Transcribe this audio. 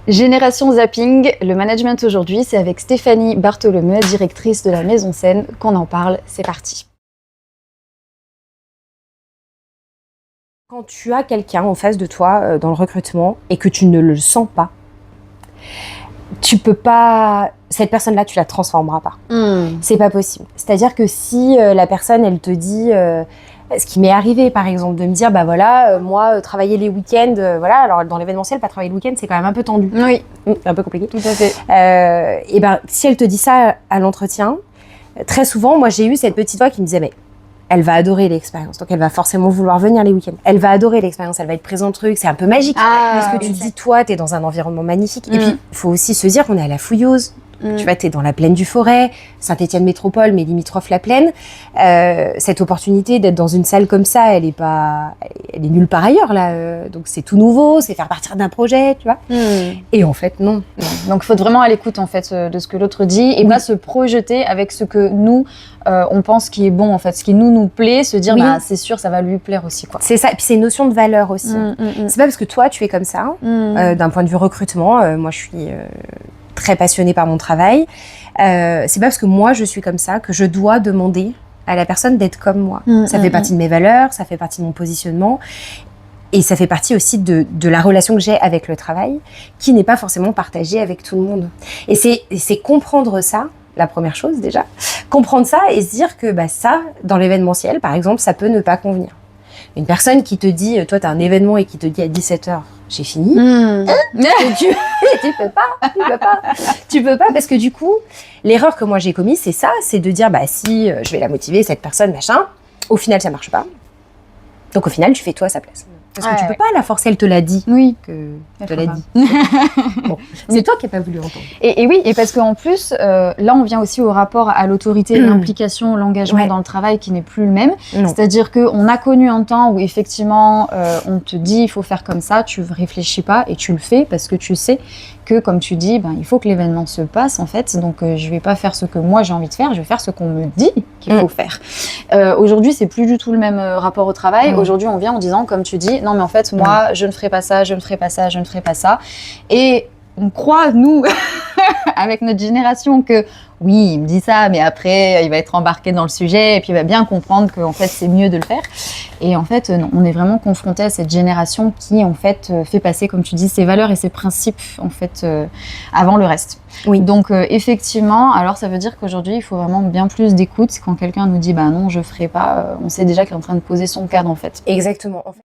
Génération Zapping, le management aujourd'hui, c'est avec Stéphanie Bartholomeu, directrice de la Maison Scène, qu'on en parle. C'est parti. Quand tu as quelqu'un en face de toi dans le recrutement et que tu ne le sens pas, tu peux pas. Cette personne-là, tu la transformeras pas. C'est pas possible. C'est-à-dire que si la personne, elle te dit. Ce qui m'est arrivé, par exemple, de me dire, bah voilà, moi, travailler les week-ends, voilà, alors dans l'événementiel, pas travailler le week-end, c'est quand même un peu tendu. Oui. C'est un peu compliqué. Tout à fait. Et ben, si elle te dit ça à l'entretien, très souvent, moi, j'ai eu cette petite voix qui me disait, mais elle va adorer l'expérience, donc elle va forcément vouloir venir les week-ends. Elle va adorer l'expérience, elle va être présente truc, c'est un peu magique. Parce que tu te dis, toi, t'es dans un environnement magnifique. Et puis, il faut aussi se dire qu'on est à la Fouilleuse. Tu vois, t'es dans la plaine du Forêt, Saint-Étienne Métropole, mais limitrophe la plaine. Cette opportunité d'être dans une salle comme ça, elle est nulle part ailleurs, là. Donc, c'est tout nouveau, c'est faire partir d'un projet, tu vois. Et en fait, non. Donc, il faut être vraiment à l'écoute, en fait, de ce que l'autre dit et pas se projeter avec ce que nous, on pense qui est bon, en fait. Ce qui nous plaît, se dire, bah, c'est sûr, ça va lui plaire aussi, quoi. C'est ça. Et puis, c'est une notion de valeur aussi. C'est pas parce que toi, tu es comme ça, d'un point de vue recrutement. Moi, je suis très passionnée par mon travail. C'est pas parce que moi, je suis comme ça que je dois demander à la personne d'être comme moi. Ça fait partie de mes valeurs, ça fait partie de mon positionnement. Et ça fait partie aussi de la relation que j'ai avec le travail, qui n'est pas forcément partagée avec tout le monde. Et c'est comprendre ça, la première chose déjà. Comprendre ça et se dire que bah, ça, dans l'événementiel, par exemple, ça peut ne pas convenir. Une personne qui te dit, toi, tu as un événement et qui te dit à 17h, j'ai fini. Tu peux pas parce que du coup, l'erreur que moi j'ai commise, c'est ça, c'est de dire, bah si je vais la motiver, cette personne, machin, au final, ça marche pas. Donc au final, tu fais toi à sa place. Parce que tu peux pas la forcer, elle te l'a dit. Oui. Elle te l'a dit. Bon, c'est toi qui n'as pas voulu entendre. Et oui, et parce qu'en plus, là, on vient aussi au rapport à l'autorité, l'implication, l'engagement dans le travail qui n'est plus le même. C'est-à-dire qu'on a connu un temps où, effectivement, on te dit il faut faire comme ça, tu ne réfléchis pas et tu le fais parce que tu sais que, comme tu dis, ben, il faut que l'événement se passe, en fait. Donc, je ne vais pas faire ce que moi, j'ai envie de faire, je vais faire ce qu'on me dit qu'il faut faire. Aujourd'hui, c'est plus du tout le même rapport au travail. Aujourd'hui, on vient en disant, comme tu dis, non, mais en fait, moi, je ne ferai pas ça, je ne ferai pas ça, je ne ferai pas ça. Et on croit, nous, avec notre génération, que oui, il me dit ça, mais après, il va être embarqué dans le sujet et puis il va bien comprendre qu'en fait, c'est mieux de le faire. Et en fait, non, on est vraiment confronté à cette génération qui, en fait, fait passer, comme tu dis, ses valeurs et ses principes, en fait, avant le reste. Oui. Donc, effectivement, alors ça veut dire qu'aujourd'hui, il faut vraiment bien plus d'écoute. Quand quelqu'un nous dit, bah non, je ferai pas, on sait déjà qu'il est en train de poser son cadre, en fait. Exactement. En fait,